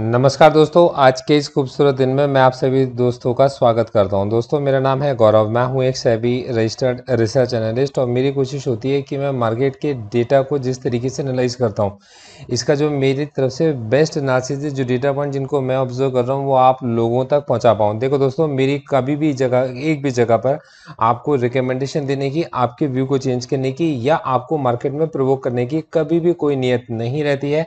नमस्कार दोस्तों, आज के इस खूबसूरत दिन में मैं आप सभी दोस्तों का स्वागत करता हूं। दोस्तों, मेरा नाम है गौरव। मैं हूं एक सेबी रजिस्टर्ड रिसर्च एनालिस्ट और मेरी कोशिश होती है कि मैं मार्केट के डेटा को जिस तरीके से एनालाइज करता हूं, इसका जो मेरी तरफ से बेस्ट एनालिसिस, जो डेटा पॉइंट जिनको मैं ऑब्जर्व कर रहा हूं, वो आप लोगों तक पहुंचा पाऊं। देखो दोस्तों, मेरी कभी भी जगह, एक भी जगह पर आपको रिकमेंडेशन देने की, आपके व्यू को चेंज करने की या आपको मार्केट में प्रोवोक करने की कभी भी कोई नीयत नहीं रहती है।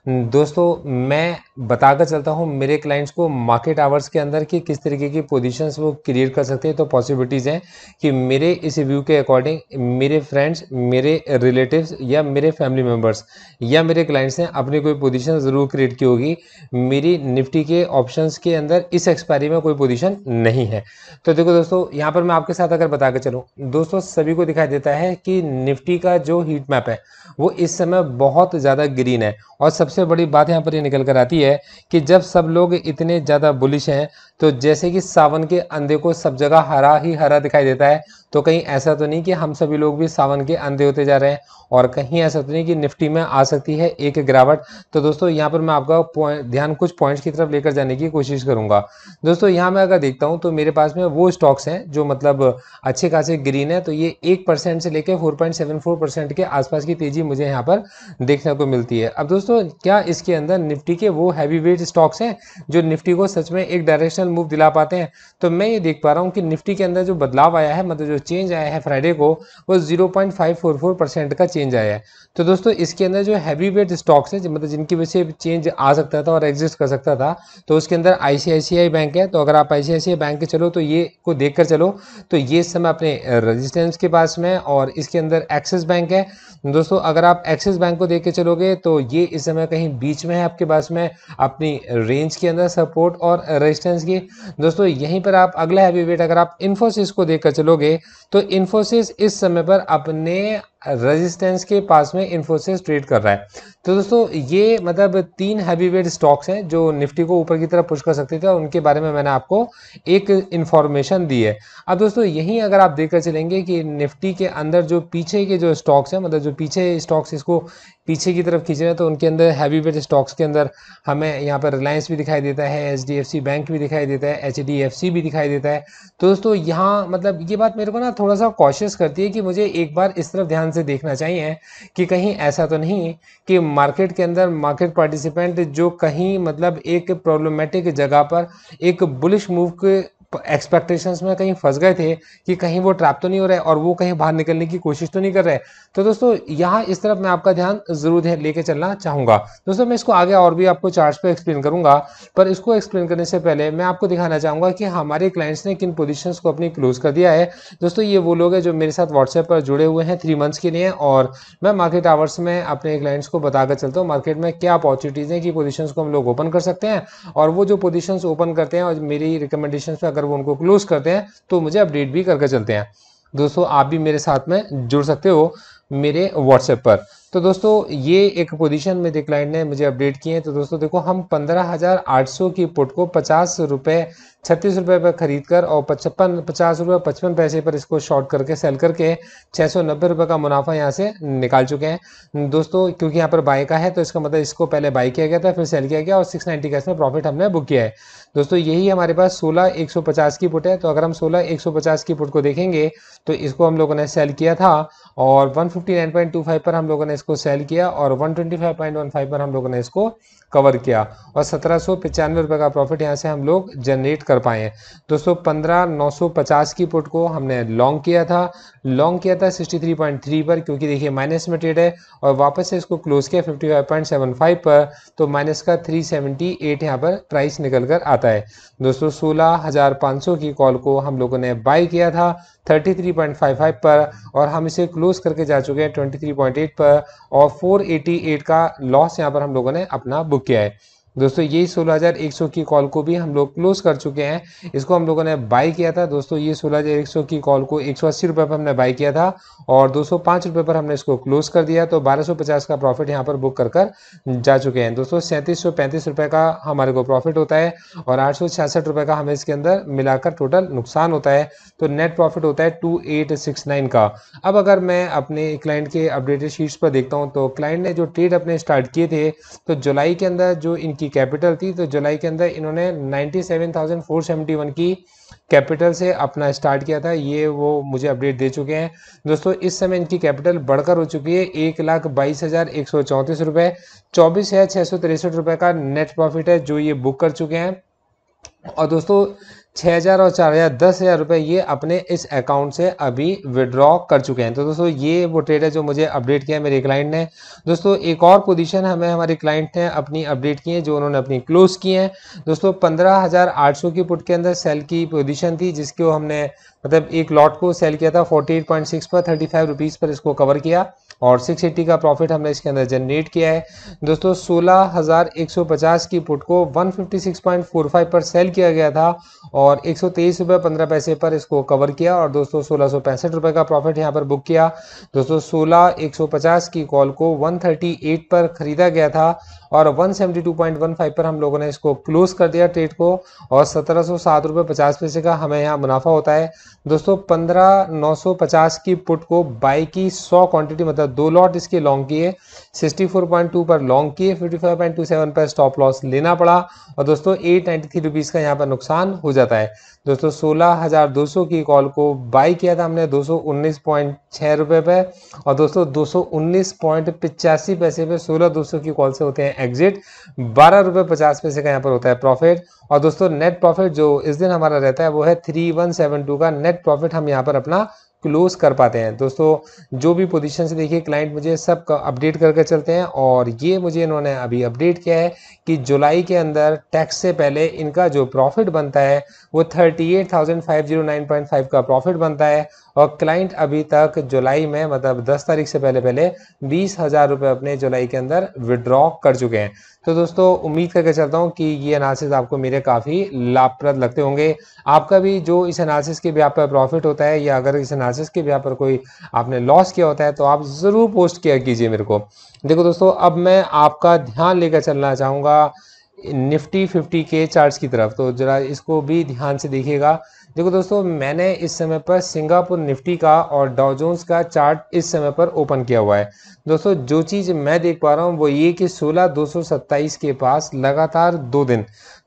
दोस्तों, मैं बताकर चलता हूँ मेरे क्लाइंट्स को मार्केट आवर्स के अंदर कि किस तरीके की पोजीशंस वो क्रिएट कर सकते हैं। तो पॉसिबिलिटीज़ हैं कि मेरे इस व्यू के अकॉर्डिंग मेरे फ्रेंड्स, मेरे रिलेटिव्स या मेरे फैमिली मेम्बर्स या मेरे क्लाइंट्स ने अपनी कोई पोजीशन ज़रूर क्रिएट की होगी। मेरी निफ्टी के ऑप्शंस के अंदर इस एक्सपायरी में कोई पोजीशन नहीं है। तो देखो दोस्तों, यहाँ पर मैं आपके साथ अगर बता कर चलूँ, दोस्तों सभी को दिखाई देता है कि निफ्टी का जो हीट मैप है वो इस समय बहुत ज़्यादा ग्रीन है। और सबसे बड़ी बात यहाँ पर ये निकल कर आती है कि जब सब लोग इतने ज़्यादा बुलिश हैं, तो जैसे कि सावन के अंधे को सब जगह हरा ही हरा दिखाई देता है, तो कहीं ऐसा तो नहीं कि हम सभी लोग भी सावन के अंधे होते जा रहे हैं, और कहीं ऐसा तो नहीं कि निफ्टी में आ सकती है एक गिरावट। तो दोस्तों, यहाँ पर मैं आपका ध्यान कुछ पॉइंट्स की तरफ लेकर जाने की कोशिश करूंगा। दोस्तों, यहाँ मैं अगर देखता हूँ तो मेरे पास में वो स्टॉक्स हैं जो मतलब अच्छे खासे ग्रीन है। तो ये 1% से लेकर 4.74% के आसपास की तेजी मुझे यहाँ पर देखने को मिलती है। अब दोस्तों, क्या इसके अंदर निफ्टी के वो हैवी वेट स्टॉक्स हैं जो निफ्टी को सच में एक डायरेक्शनल मूव दिला पाते हैं? तो मैं ये देख पा रहा हूँ कि निफ्टी के अंदर जो बदलाव आया है, मतलब जो चेंज आया है फ्राइडे को, वो 0.544% का चेंज आया है। तो दोस्तों, इसके अंदर जो हैवी वेट स्टॉक्स हैं, मतलब जिनकी वजह से चेंज आ सकता था और एग्जिस्ट कर सकता था, तो उसके अंदर आईसीआईसीआई बैंक है। तो अगर आप आईसीआईसीआई बैंक के चलो तो ये को देख कर चलो, तो ये इस समय अपने रेजिस्टेंस के पास में। और इसके अंदर एक्सिस बैंक है। दोस्तों, अगर आप एक्सिस बैंक को देख के चलोगे तो ये इस समय कहीं बीच में है आपके पास में, अपनी रेंज के अंदर सपोर्ट और रेजिस्टेंस की। दोस्तों, यहीं पर आप अगला हैवी वेट अगर आप इन्फोसिस को देखकर चलोगे, तो इन्फोसिस इस समय पर अपने रेजिस्टेंस के पास में इन्फोसिस ट्रेड कर रहा है। तो दोस्तों, ये मतलब 3 हैवी वेट स्टॉक्स हैं जो निफ्टी को ऊपर की तरफ पुश कर सकते थे, और उनके बारे में मैंने आपको एक इन्फॉर्मेशन दी है। अब दोस्तों, यहीं अगर आप देखकर चलेंगे कि निफ्टी के अंदर जो पीछे के जो स्टॉक्स हैं, मतलब जो पीछे स्टॉक्स इसको पीछे की तरफ खींच रहे हैं, तो उनके अंदर हैवी वेट स्टॉक्स के अंदर हमें यहाँ पर रिलायंस भी दिखाई देता है, एचडीएफसी बैंक भी दिखाई देता है, एचडीएफसी भी दिखाई देता है। तो दोस्तों, यहाँ मतलब ये बात मेरे को ना थोड़ा सा कॉशियस करती है कि मुझे एक बार इस तरफ ध्यान से देखना चाहिए कि कहीं ऐसा तो नहीं कि मार्केट के अंदर मार्केट पार्टिसिपेंट जो कहीं मतलब एक प्रॉब्लमेटिक जगह पर एक बुलिश मूव के एक्सपेक्टेशंस में कहीं फंस गए थे कि कहीं वो ट्रैप तो नहीं हो रहा है और वो कहीं बाहर निकलने की कोशिश तो नहीं कर रहे। तो दोस्तों, यहाँ इस तरफ मैं आपका ध्यान जरूर लेके चलना चाहूंगा। दोस्तों, मैं इसको आगे और भी आपको चार्ट्स पे एक्सप्लेन करूंगा, पर इसको एक्सप्लेन करने से पहले मैं आपको दिखाना चाहूंगा कि हमारे क्लाइंट्स ने किन पोजीशंस को अपनी क्लोज कर दिया है। दोस्तों, ये वो लोग हैं जो मेरे साथ व्हाट्सएप पर जुड़े हुए हैं 3 मंथ्स के लिए, और मैं मार्केट आवर्स में अपने क्लाइंट्स को बताकर चलता हूँ मार्केट में क्या अपॉर्चुनिटीज़ हैं कि पोजीशंस को हम लोग ओपन कर सकते हैं, और वो जो पोजीशंस ओपन करते हैं और मेरी रिकमेंडेशन पे अगर वो उनको क्लोज करते हैं तो मुझे अपडेट भी करके चलते हैं। दोस्तों, आप भी मेरे साथ में जुड़ सकते हो मेरे व्हाट्सएप पर। तो दोस्तों, ये एक पोजीशन मेरे क्लाइंट ने मुझे अपडेट की है। तो दोस्तों देखो, हम 15,800 की पुट को 50 रुपये 36 रुपये पर खरीद कर और 50 रुपये 55 पैसे पर इसको शॉर्ट करके सेल करके 690 रुपये का मुनाफा यहाँ से निकाल चुके हैं। दोस्तों, क्योंकि यहाँ पर बाय का है तो इसका मतलब इसको पहले बाय किया गया था, फिर सेल किया गया और 690 का इसमें प्रॉफिट हमने बुक किया है। दोस्तों, यही हमारे पास 16,150 की पुट है। तो अगर हम 16,150 की पुट को देखेंगे तो इसको हम लोगों ने सेल किया था, और 159.25 पर हम लोगों ने इसको सेल किया, और 125.15 पर हम लोगों ने इसको कवर किया, और 1795 रुपये का प्रॉफिट यहाँ से हम लोग जनरेट कर पाए हैं। दोस्तों, 15,950 की पुट को हमने लॉन्ग किया था 63.3 पर, क्योंकि देखिए माइनस में ट्रेड है, और वापस से इसको क्लोज किया 55.75 पर, तो माइनस का 378 यहाँ पर प्राइस निकल कर आता है। दोस्तों, 16,500 की कॉल को हम लोगों ने बाय किया था 33.55 पर, और हम इसे क्लोज करके जा चुके हैं 23.8 पर, और 488 का लॉस यहाँ पर हम लोगों ने अपना बुक किया है। दोस्तों, यही 16,100 की कॉल को भी हम लोग क्लोज कर चुके हैं। इसको हम लोगों ने बाय किया था। दोस्तों, ये 16,100 की कॉल को 180 रुपये पर हमने बाय किया था, और 205 रुपये पर हमने इसको क्लोज कर दिया, तो 1250 का प्रॉफिट यहाँ पर बुक कर जा चुके हैं। दोस्तों, 3735 रुपये का हमारे को प्रॉफिट होता है, और 866 रुपये का हमें इसके अंदर मिलाकर टोटल नुकसान होता है। तो नेट प्रॉफिट होता है 2869 का। अब अगर मैं अपने क्लाइंट के अपडेटेड शीट्स पर देखता हूँ, तो क्लाइंट ने जो ट्रेड अपने स्टार्ट किए थे, तो जुलाई के अंदर जो इनकी इनकी कैपिटल थी, तो जुलाई के अंदर इन्होंने 97,471 की कैपिटल से अपना स्टार्ट किया था। ये वो मुझे अपडेट दे चुके हैं दोस्तों। इस समय इनकी कैपिटल बढ़कर हो चुकी है 1,22,134 रुपये, 24,663 रुपये का नेट प्रॉफिट है जो ये बुक कर चुके हैं। और दोस्तों 6,000 और 4,000 10,000 रुपये ये अपने इस अकाउंट से अभी विड्रॉ कर चुके हैं। तो दोस्तों ये वो ट्रेड है जो मुझे अपडेट किया मेरे क्लाइंट ने। दोस्तों एक और पोजीशन हमें हमारे क्लाइंट ने अपनी अपडेट की है जो उन्होंने अपनी क्लोज की है। दोस्तों 15,800 की पुट के अंदर सेल की पोजीशन थी, जिसको हमने मतलब एक लॉट को सेल किया था 48.6 पर 35 रुपीज़ पर इसको कवर किया और 680 का प्रॉफिट हमने इसके अंदर जनरेट किया है। दोस्तों 16,150 की पुट को 156.45 पर सेल किया गया था और 123 रुपये 15 पैसे पर इसको कवर किया और दोस्तों 1665 रुपये का प्रॉफिट यहाँ पर बुक किया। दोस्तों 16,150 की कॉल को 138 पर खरीदा गया था और 172.15 पर हम लोगों ने इसको क्लोज कर दिया ट्रेड को और 1707 रुपये 50 पैसे का हमें यहाँ मुनाफा होता है। दोस्तों 15,950 की पुट को बाई की 100 क्वांटिटी मतलब 2 लॉट इसके लॉन्ग किए, 64.2 पर लॉन्ग किए, 55.27 पर स्टॉप लॉस लेना पड़ा और दोस्तों 893 रुपीज़ का यहाँ पर नुकसान हो जाता है। दोस्तों 16,200 की कॉल को बाई किया था हमने 219.6 रुपये पे और दोस्तों 219.85 पैसे पे 16,200 की कॉल से होते हैं एग्जिट, 12 रुपये 50 पैसे का यहाँ पर होता है प्रॉफिट। और दोस्तों नेट प्रॉफिट जो इस दिन हमारा रहता है वो है 3172 का नेट प्रॉफिट हम यहाँ पर अपना क्लोज कर पाते हैं। दोस्तों जो भी पोजीशन से देखिए क्लाइंट मुझे सब का अपडेट करके चलते हैं और ये मुझे इन्होंने अभी अपडेट किया है कि जुलाई के अंदर टैक्स से पहले इनका जो प्रॉफिट बनता है वो 38,509.5 का प्रॉफिट बनता है और क्लाइंट अभी तक जुलाई में मतलब 10 तारीख से पहले पहले 20,000 रुपये अपने जुलाई के अंदर विड्रॉ कर चुके हैं। तो दोस्तों उम्मीद करके चलता हूँ कि ये एनालिसिस आपको मेरे काफ़ी लाभप्रद लगते होंगे। आपका भी जो इस एनालिसिस के ब्याह पर प्रॉफिट होता है या अगर इस एनालिसिस के ब्याह पर कोई आपने लॉस किया होता है तो आप ज़रूर पोस्ट किया कीजिए मेरे को। देखो दोस्तों अब मैं आपका ध्यान लेकर चलना चाहूँगा निफ्टी 50 के चार्ट्स की तरफ, तो जरा इसको भी ध्यान से देखिएगा। देखो दोस्तों मैंने इस समय पर सिंगापुर निफ्टी का और डाउ जोन्स का चार्ट इस समय पर ओपन किया हुआ है। दोस्तों जो चीज़ मैं देख पा रहा हूँ वो ये कि 16,227 के पास लगातार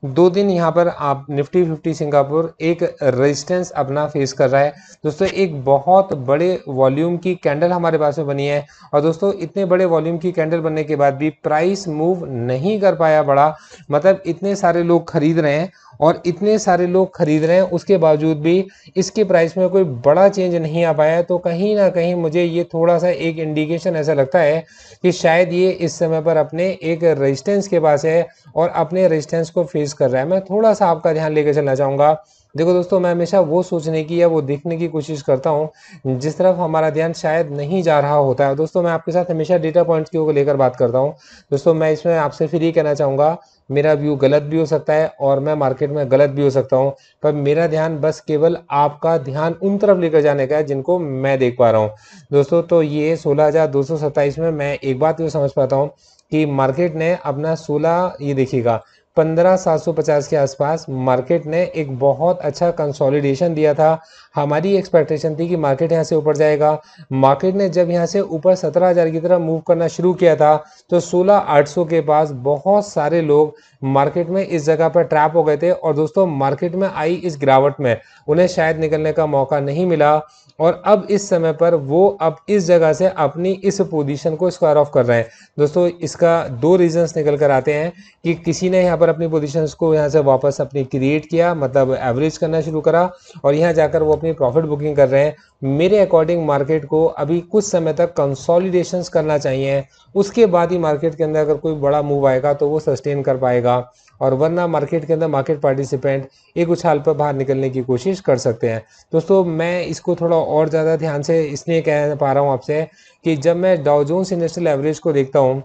2 दिन यहाँ पर आप निफ्टी 50 सिंगापुर एक रेजिस्टेंस अपना फेस कर रहा है। दोस्तों एक बहुत बड़े वॉल्यूम की कैंडल हमारे पास में बनी है और दोस्तों इतने बड़े वॉल्यूम की कैंडल बनने के बाद भी प्राइस मूव नहीं कर पाया बड़ा, मतलब इतने सारे लोग खरीद रहे हैं और इतने सारे लोग खरीद रहे हैं उसके बावजूद भी इसके प्राइस में कोई बड़ा चेंज नहीं आ पाया है। तो कहीं ना कहीं मुझे ये थोड़ा सा एक इंडिकेशन ऐसा लगता है कि शायद ये इस समय पर अपने एक रेजिस्टेंस के पास है और अपने रेजिस्टेंस को फेस कर रहा है। मैं थोड़ा सा आपका ध्यान लेकर चलना चाहूँगा। देखो दोस्तों मैं हमेशा वो सोचने की या वो देखने की कोशिश करता हूँ जिस तरफ हमारा ध्यान शायद नहीं जा रहा होता है। दोस्तों मैं आपके साथ हमेशा डेटा पॉइंट्स को लेकर बात करता हूँ। दोस्तों मैं इसमें आपसे फिर ये कहना चाहूँगा मेरा व्यू गलत भी हो सकता है और मैं मार्केट में गलत भी हो सकता हूँ, पर मेरा ध्यान बस केवल आपका ध्यान उन तरफ लेकर जाने का है जिनको मैं देख पा रहा हूँ। दोस्तों तो ये 16,227 में मैं एक बात ये समझ पाता हूँ कि मार्केट ने अपना 16 ये देखिएगा 15,750 के आसपास मार्केट ने एक बहुत अच्छा कंसोलिडेशन दिया था। हमारी एक्सपेक्टेशन थी कि मार्केट यहाँ से ऊपर जाएगा। मार्केट ने जब यहाँ से ऊपर 17,000 की तरफ मूव करना शुरू किया था तो 16,800 के पास बहुत सारे लोग मार्केट में इस जगह पर ट्रैप हो गए थे और दोस्तों मार्केट में आई इस गिरावट में उन्हें शायद निकलने का मौका नहीं मिला और अब इस समय पर वो अब इस जगह से अपनी इस पोजीशन को स्क्वायर ऑफ कर रहे हैं। दोस्तों इसका 2 रीजंस निकल कर आते हैं कि किसी ने यहाँ पर अपनी पोजीशंस को यहाँ से वापस अपनी क्रिएट किया मतलब एवरेज करना शुरू करा और यहाँ जाकर वो अपनी प्रॉफिट बुकिंग कर रहे हैं। मेरे अकॉर्डिंग मार्केट को अभी कुछ समय तक कंसोलिडेशंस करना चाहिए, उसके बाद ही मार्केट के अंदर अगर कोई बड़ा मूव आएगा तो वो सस्टेन कर पाएगा और वरना मार्केट के अंदर मार्केट पार्टिसिपेंट एक उछाल पर बाहर निकलने की कोशिश कर सकते हैं। दोस्तों मैं इसको थोड़ा और ज़्यादा ध्यान से इसलिए कह पा रहा हूँ आपसे कि जब मैं डाउ जोन्स इंडस्ट्रियल एवरेज को देखता हूँ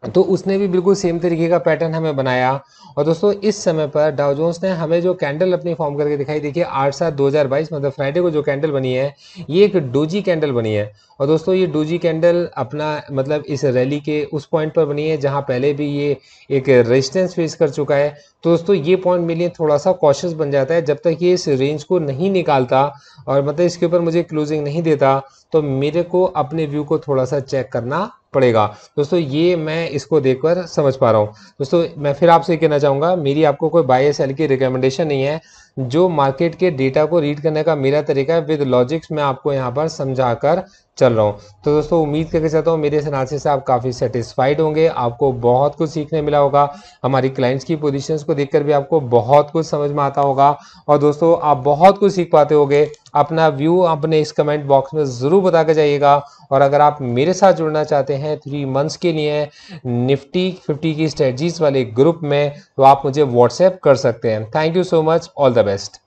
तो उसने भी बिल्कुल सेम तरीके का पैटर्न हमें बनाया और दोस्तों इस समय पर डाउ जोन्स ने हमें जो कैंडल अपनी फॉर्म करके दिखाई, देखिए 8/7/2022 मतलब फ्राइडे को जो कैंडल बनी है ये एक डोजी कैंडल बनी है और दोस्तों ये डोजी कैंडल अपना मतलब इस रैली के उस पॉइंट पर बनी है जहां पहले भी ये एक रेजिस्टेंस फेस कर चुका है। तो दोस्तों ये पॉइंट मेरे लिए थोड़ा सा कॉशियस बन जाता है जब तक ये इस रेंज को नहीं निकालता और मतलब इसके ऊपर मुझे क्लोजिंग नहीं देता तो मेरे को अपने व्यू को थोड़ा सा चेक करना पड़ेगा। दोस्तों ये मैं इसको देखकर समझ पा रहा हूँ। दोस्तों मैं फिर आपसे कहना चाहूँगा, मेरी आपको कोई बाय या सेल की रिकमेंडेशन नहीं है। जो मार्केट के डेटा को रीड करने का मेरा तरीका है, विद लॉजिक्स मैं आपको यहाँ पर समझा कर चल रहा हूँ। तो दोस्तों उम्मीद करके चाहता हूँ मेरे इस एनालिसिस से आप काफ़ी सेटिस्फाइड होंगे, आपको बहुत कुछ सीखने मिला होगा, हमारी क्लाइंट्स की पोजीशंस को देखकर भी आपको बहुत कुछ समझ में आता होगा, और दोस्तों आप बहुत कुछ सीख पाते होगे। अपना व्यू अपने इस कमेंट बॉक्स में ज़रूर बता के जाइएगा। और अगर आप मेरे साथ जुड़ना चाहते हैं 3 मंथ्स के लिए निफ्टी 50 की स्ट्रेटजीज वाले ग्रुप में, तो आप मुझे व्हाट्सएप कर सकते हैं। Thank you so much, all the best.